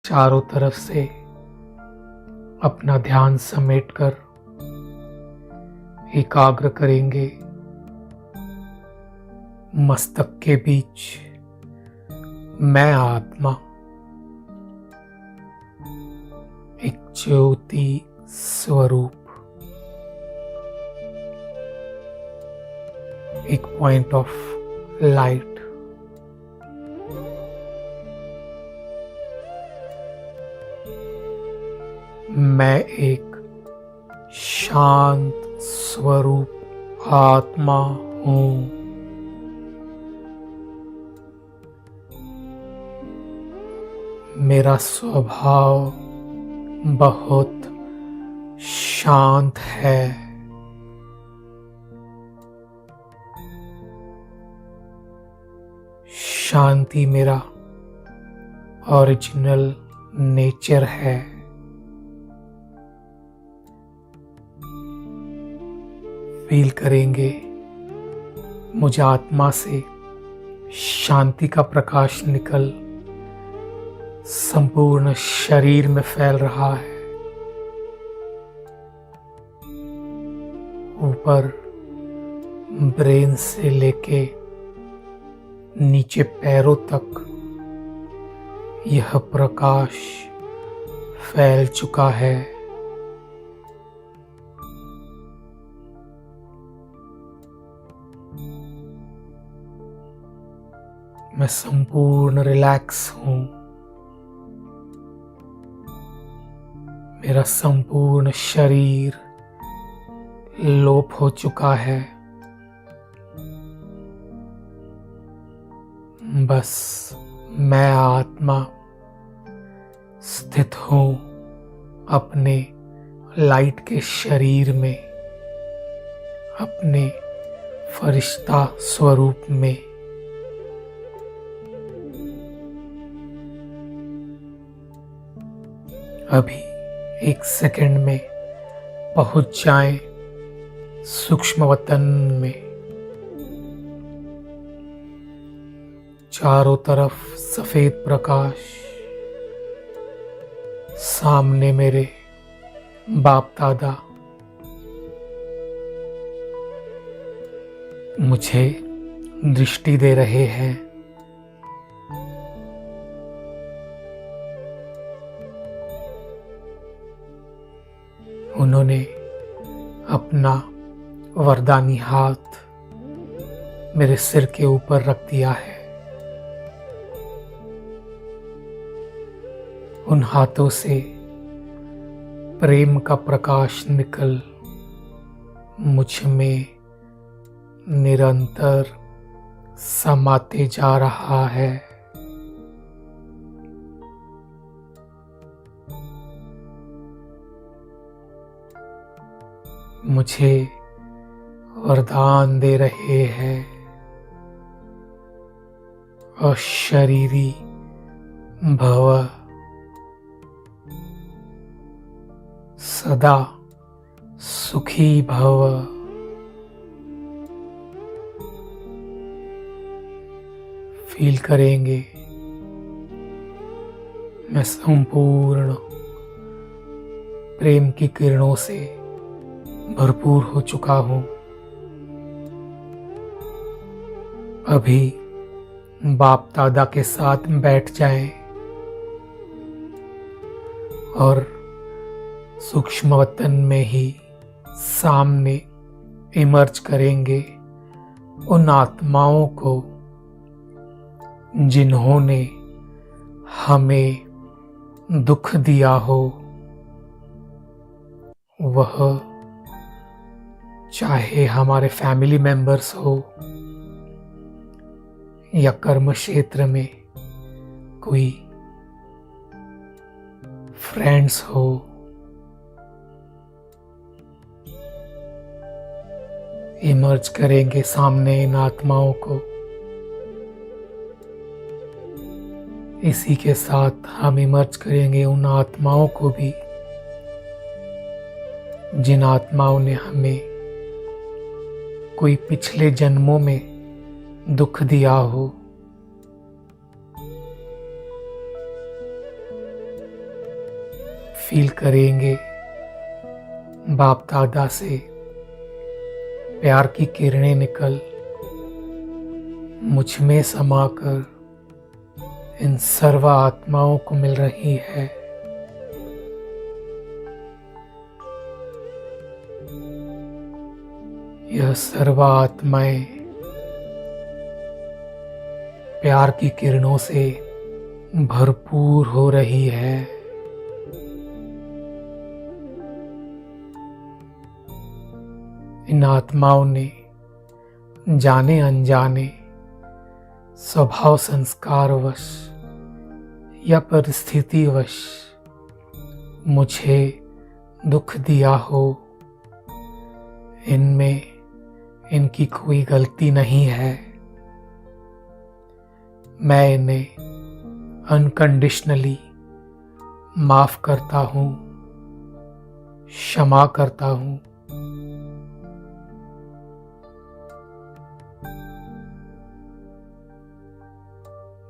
चारों तरफ से अपना ध्यान समेटकर एकाग्र करेंगे। मस्तक के बीच मैं आत्मा एक ज्योति स्वरूप, एक पॉइंट ऑफ लाइट, मैं एक शांत स्वरूप आत्मा हूँ। मेरा स्वभाव बहुत शांत है। शांति मेरा ओरिजिनल नेचर है। फील करेंगे मुझ आत्मा से शांति का प्रकाश निकल संपूर्ण शरीर में फैल रहा है। ऊपर ब्रेन से लेके नीचे पैरों तक यह प्रकाश फैल चुका है। मैं संपूर्ण रिलैक्स हूँ। मेरा संपूर्ण शरीर लोप हो चुका है। बस मैं आत्मा स्थित हूँ अपने लाइट के शरीर में, अपने फरिश्ता स्वरूप में। अभी एक सेकंड में पहुंच जाएं सूक्ष्म वतन में। चारों तरफ सफेद प्रकाश, सामने मेरे बाप दादा मुझे दृष्टि दे रहे हैं। उन्होंने अपना वरदानी हाथ मेरे सिर के ऊपर रख दिया है। उन हाथों से प्रेम का प्रकाश निकल मुझ में निरंतर समाते जा रहा है। मुझे वरदान दे रहे हैं। अशरीरी भव, सदा सुखी भव। फील करेंगे मैं संपूर्ण प्रेम की किरणों से भरपूर हो चुका हूँ। अभी बाप दादा के साथ बैठ जाएं और सूक्ष्म वतन में ही सामने इमर्ज करेंगे उन आत्माओं को जिन्होंने हमें दुख दिया हो। वह चाहे हमारे फैमिली मेंबर्स हो या कर्म क्षेत्र में कोई फ्रेंड्स हो। इमर्ज करेंगे सामने इन आत्माओं को। इसी के साथ हम इमर्ज करेंगे उन आत्माओं को भी जिन आत्माओं ने हमें कोई पिछले जन्मों में दुख दिया हो। फील करेंगे बाप दादा से प्यार की किरणें निकल मुझ में समाकर इन सर्व आत्माओं को मिल रही है। यह सर्व आत्माएं प्यार की किरणों से भरपूर हो रही है। इन आत्माओं ने जाने अनजाने स्वभाव संस्कारवश या परिस्थितिवश मुझे दुख दिया हो, इनमें इनकी कोई गलती नहीं है। मैं इन्हें अनकंडीशनली माफ करता हूँ, क्षमा करता हूँ।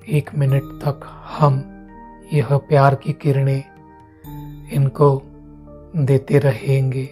एक मिनट तक हम यह प्यार की किरणें इनको देते रहेंगे।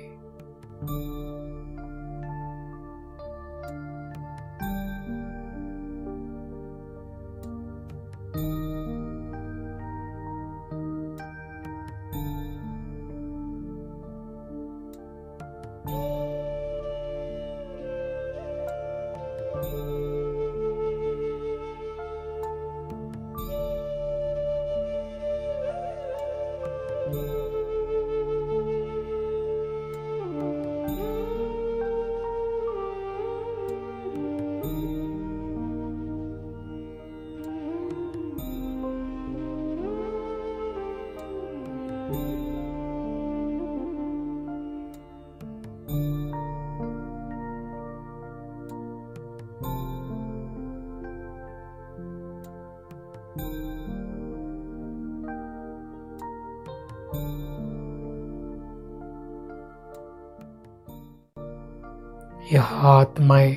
यह आत्माएं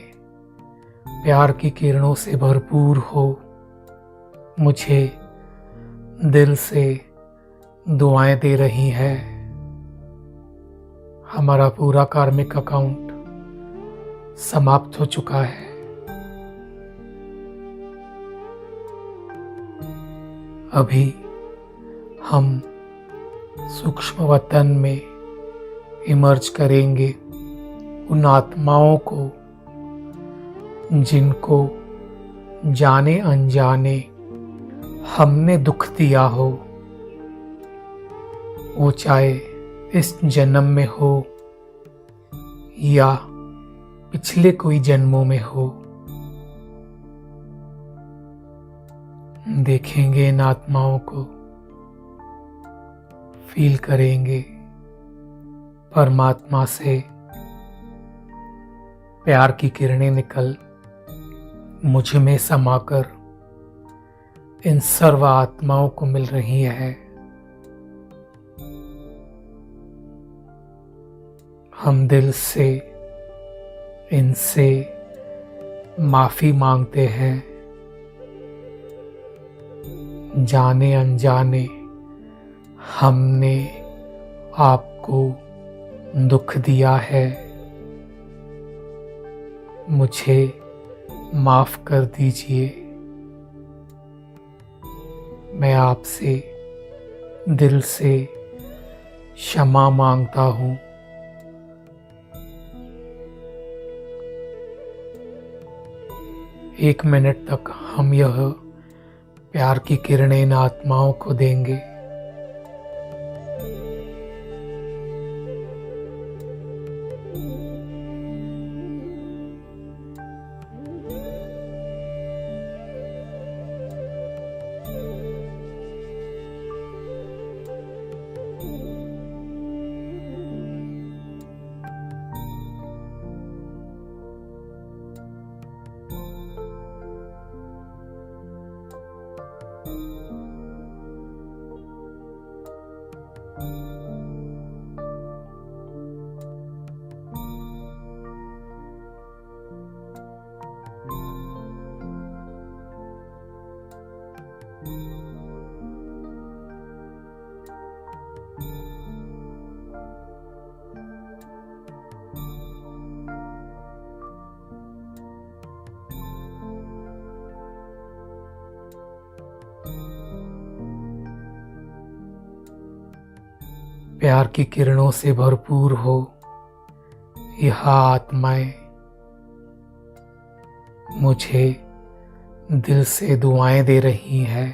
प्यार की किरणों से भरपूर हो मुझे दिल से दुआएं दे रही है। हमारा पूरा कार्मिक अकाउंट समाप्त हो चुका है। अभी हम सूक्ष्म वतन में इमर्ज करेंगे उन आत्माओं को जिनको जाने अनजाने हमने दुख दिया हो, वो चाहे इस जन्म में हो या पिछले कोई जन्मों में हो। देखेंगे इन आत्माओं को, फील करेंगे परमात्मा से प्यार की किरणें निकल मुझ में समाकर इन सर्व आत्माओं को मिल रही है। हम दिल से इनसे माफी मांगते हैं। जाने अनजाने हमने आपको दुख दिया है, मुझे माफ कर दीजिए। मैं आपसे दिल से क्षमा मांगता हूँ। एक मिनट तक हम यह प्यार की किरणें इन आत्माओं को देंगे। प्यार की किरणों से भरपूर हो यह आत्माएं मुझे दिल से दुआएं दे रही हैं।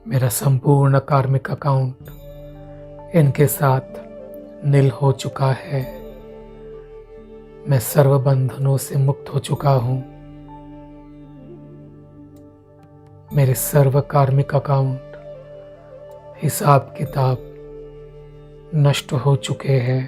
मेरा संपूर्ण कार्मिक अकाउंट इनके साथ नील हो चुका है। मैं सर्व बंधनों से मुक्त हो चुका हूँ। मेरे सर्व कार्मिक अकाउंट हिसाब किताब नष्ट हो चुके हैं।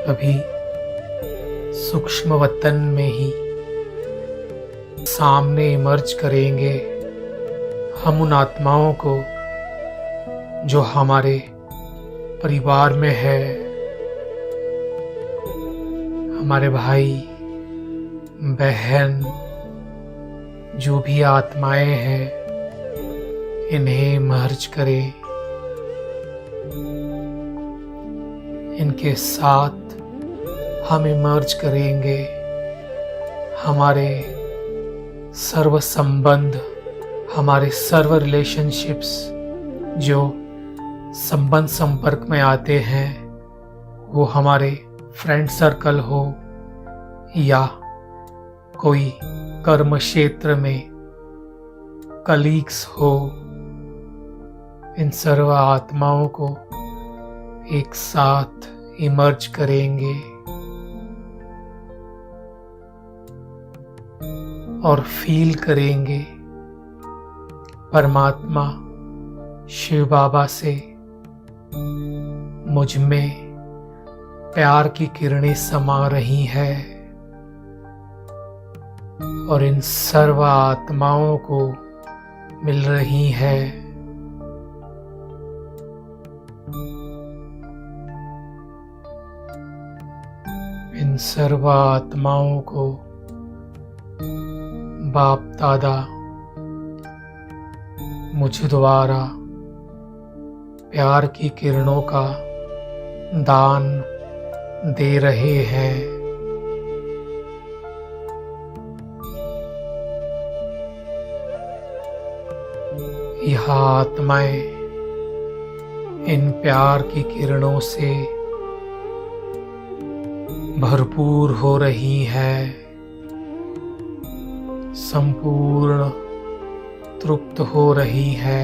अभी सूक्ष्म वतन में ही सामने इमर्ज करेंगे हम उन आत्माओं को जो हमारे परिवार में है। हमारे भाई बहन जो भी आत्माएं हैं इन्हें इमर्ज करें। इनके साथ हम इमर्ज करेंगे हमारे सर्व संबंध, हमारे सर्व रिलेशनशिप्स जो संबंध संपर्क में आते हैं, वो हमारे फ्रेंड सर्कल हो या कोई कर्म क्षेत्र में कलीग्स हो। इन सर्व आत्माओं को एक साथ इमर्ज करेंगे और फील करेंगे परमात्मा शिव बाबा से मुझ में प्यार की किरणें समा रही है और इन सर्व आत्माओं को मिल रही है। इन सर्व आत्माओं को बाप दादा मुझ द्वारा प्यार की किरणों का दान दे रहे हैं। यह आत्माएं इन प्यार की किरणों से भरपूर हो रही है, संपूर्ण तृप्त हो रही है।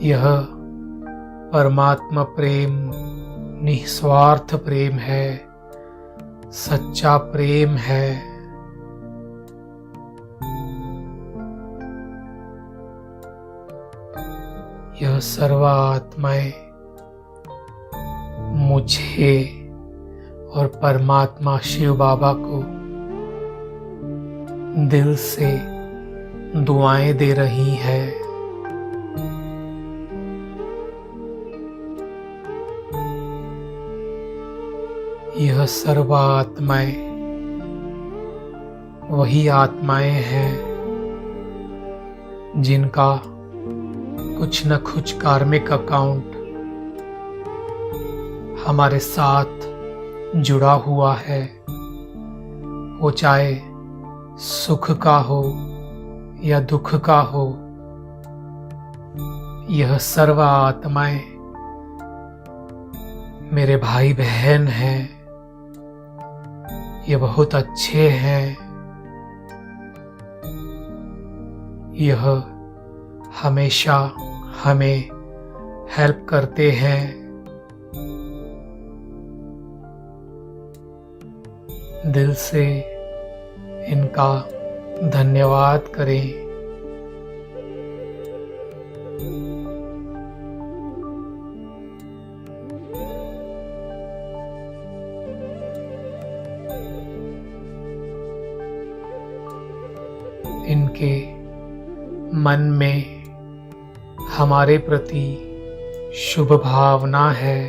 यह परमात्मा प्रेम निस्वार्थ प्रेम है, सच्चा प्रेम है। यह सर्व आत्माएं मुझे और परमात्मा शिव बाबा को दिल से दुआएं दे रही हैं। यह सर्व आत्माएं वही आत्माएं हैं जिनका कुछ न कुछ कार्मिक अकाउंट हमारे साथ जुड़ा हुआ है, वो चाहे सुख का हो या दुख का हो। यह सर्व आत्माएं मेरे भाई बहन हैं, ये बहुत अच्छे हैं। यह हमेशा हमें हेल्प करते हैं। दिल से इनका धन्यवाद करें। इनके मन में हमारे प्रति शुभ भावना है।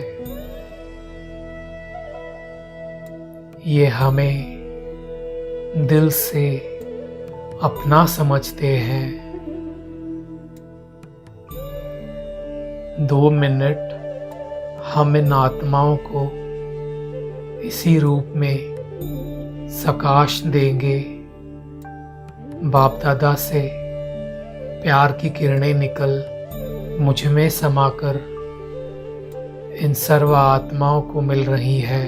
ये हमें दिल से अपना समझते हैं। 2 मिनट हम इन आत्माओं को इसी रूप में सकाश देंगे। बाप दादा से प्यार की किरणें निकल मुझ में समाकर इन सर्व आत्माओं को मिल रही है।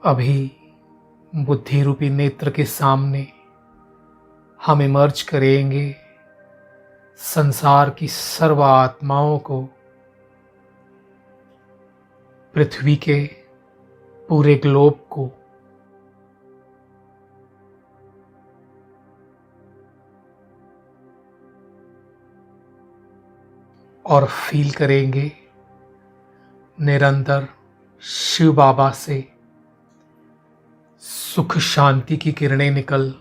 अभी बुद्धि रूपी नेत्र के सामने हम इमर्ज करेंगे संसार की सर्व आत्माओं को, पृथ्वी के पूरे ग्लोब को, और फील करेंगे निरंतर शिव बाबा से सुख शांति की किरणें निकल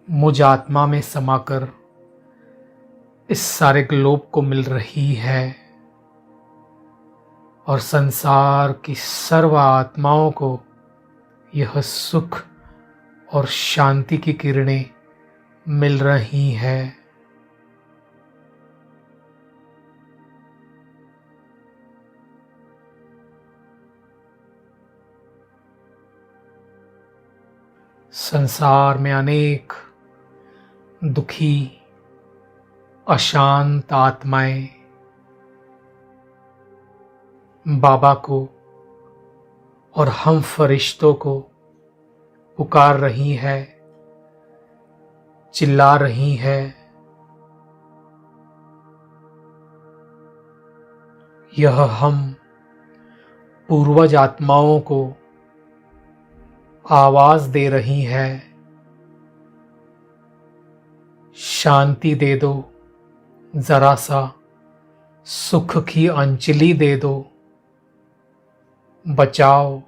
मुझ आत्मा में समाकर इस सारे ग्लोब को मिल रही है, और संसार की सर्व आत्माओं को यह सुख और शांति की किरणें मिल रही हैं। संसार में अनेक दुखी अशांत आत्माएं बाबा को और हम फरिश्तों को पुकार रही है, चिल्ला रही है। यह हम पूर्वज आत्माओं को आवाज दे रही है, शांति दे दो, जरा सा सुख की अंजलि दे दो, बचाओ।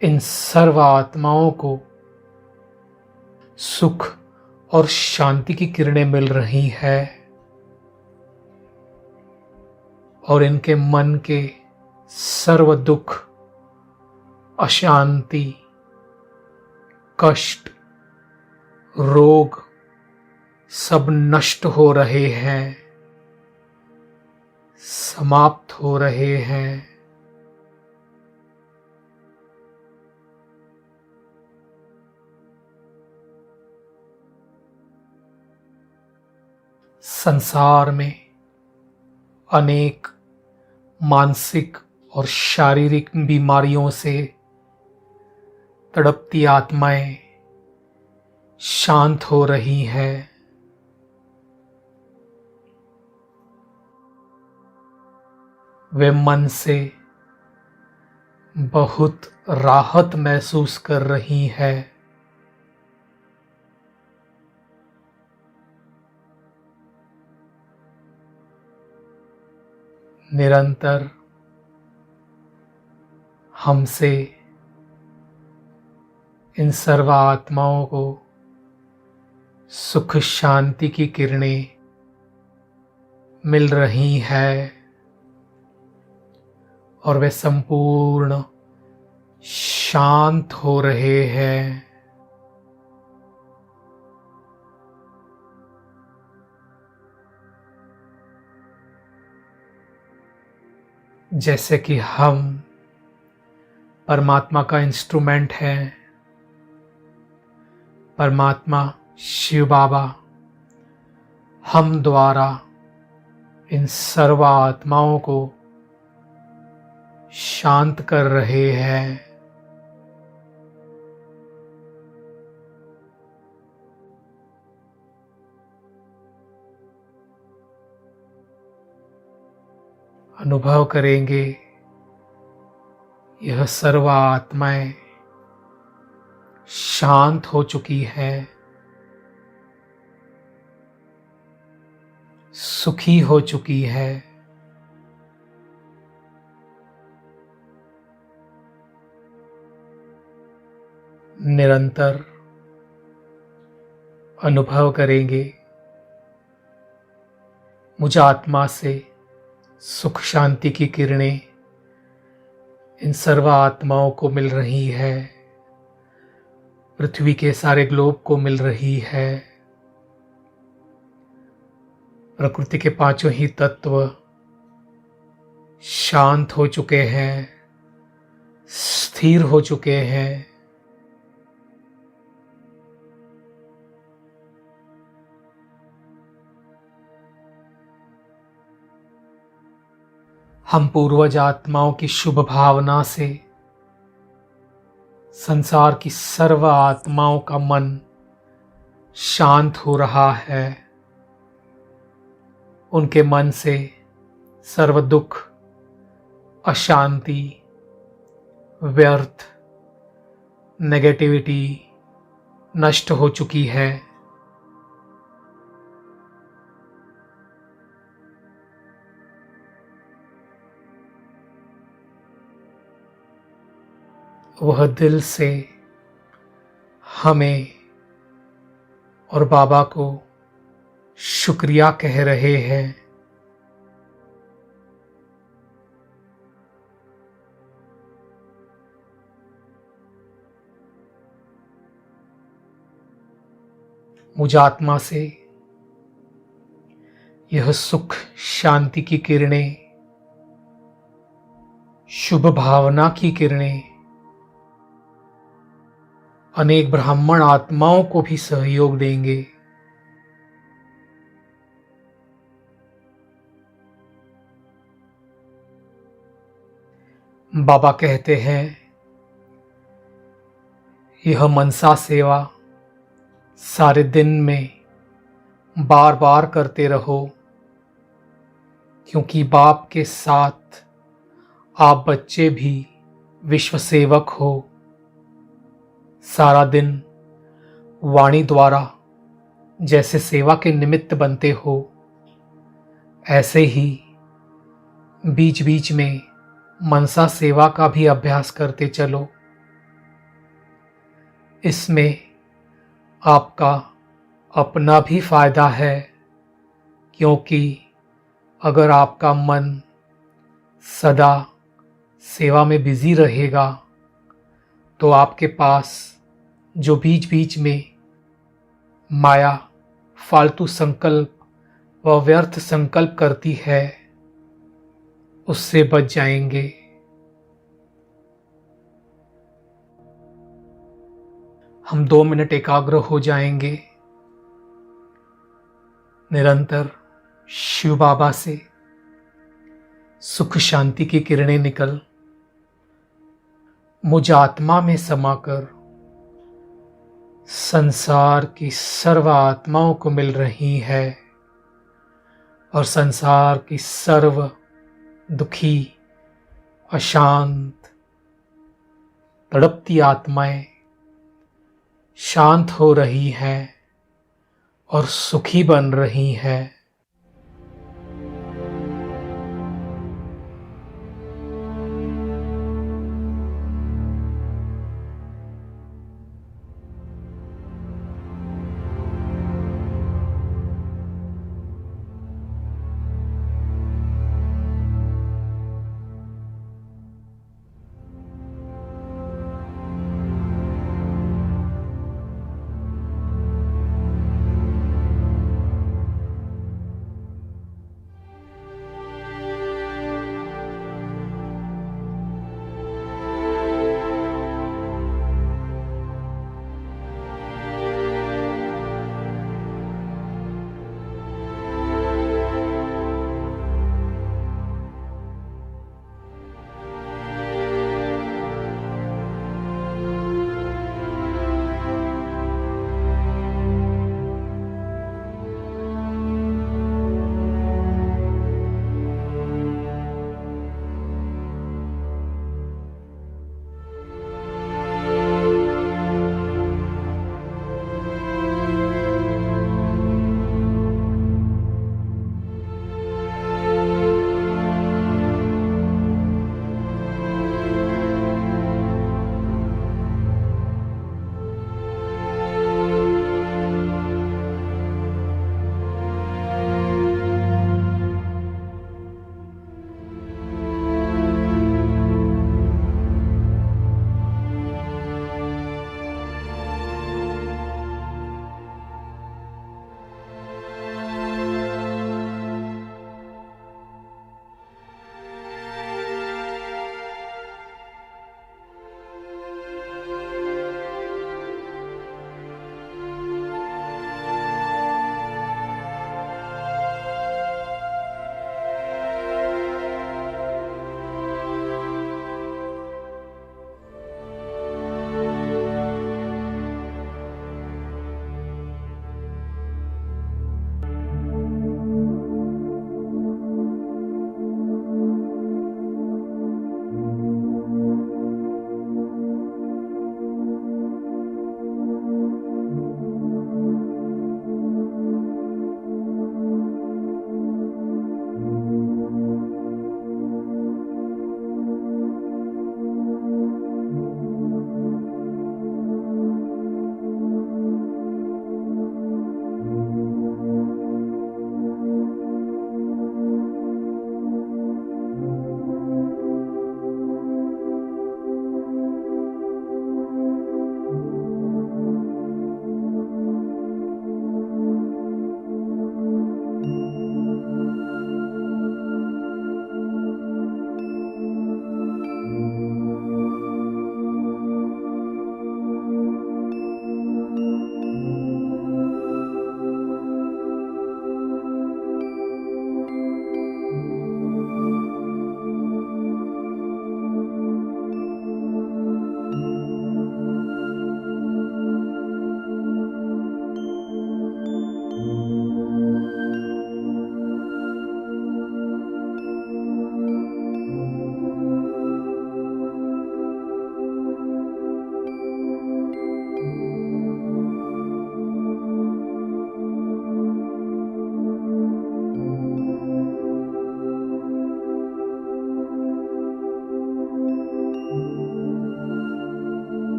इन सर्व आत्माओं को सुख और शांति की किरणें मिल रही है, और इनके मन के सर्व दुख, अशांति, कष्ट, रोग सब नष्ट हो रहे हैं, समाप्त हो रहे हैं। संसार में अनेक मानसिक और शारीरिक बीमारियों से तड़पती आत्माएं शांत हो रही हैं। वे मन से बहुत राहत महसूस कर रही हैं। निरंतर हमसे इन सर्व आत्माओं को सुख शांति की किरणें मिल रही है, और वे संपूर्ण शांत हो रहे हैं। जैसे कि हम परमात्मा का इंस्ट्रूमेंट हैं, परमात्मा शिव बाबा हम द्वारा इन सर्व आत्माओं को शांत कर रहे हैं। अनुभव करेंगे यह सर्व आत्माएं शांत हो चुकी है, सुखी हो चुकी है। निरंतर अनुभव करेंगे मुझ आत्मा से सुख शांति की किरणें इन सर्व आत्माओं को मिल रही है, पृथ्वी के सारे ग्लोब को मिल रही है। प्रकृति के पांचों ही तत्व शांत हो चुके हैं, स्थिर हो चुके हैं। हम पूर्वज आत्माओं की शुभ भावना से संसार की सर्व आत्माओं का मन शांत हो रहा है। उनके मन से सर्व दुख, अशांति, व्यर्थ, नेगेटिविटी नष्ट हो चुकी है। वह दिल से हमें और बाबा को शुक्रिया कह रहे हैं। मुझ आत्मा से यह सुख शांति की किरणें, शुभ भावना की किरणें अनेक ब्राह्मण आत्माओं को भी सहयोग देंगे। बाबा कहते हैं, यह मनसा सेवा सारे दिन में बार बार करते रहो, क्योंकि बाप के साथ आप बच्चे भी विश्व सेवक हो। सारा दिन वाणी द्वारा जैसे सेवा के निमित्त बनते हो, ऐसे ही बीच बीच में मनसा सेवा का भी अभ्यास करते चलो। इसमें आपका अपना भी फायदा है, क्योंकि अगर आपका मन सदा सेवा में बिजी रहेगा तो आपके पास जो बीच बीच में माया फालतू संकल्प व व्यर्थ संकल्प करती है, उससे बच जाएंगे। हम 2 मिनट एकाग्र हो जाएंगे। निरंतर शिव बाबा से सुख शांति की किरणें निकल मुझ आत्मा में समाकर संसार की सर्व आत्माओं को मिल रही है, और संसार की सर्व दुखी, अशांत, तड़पती आत्माएं शांत हो रही हैं और सुखी बन रही हैं।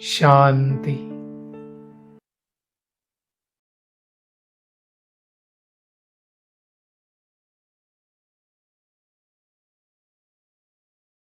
शांति।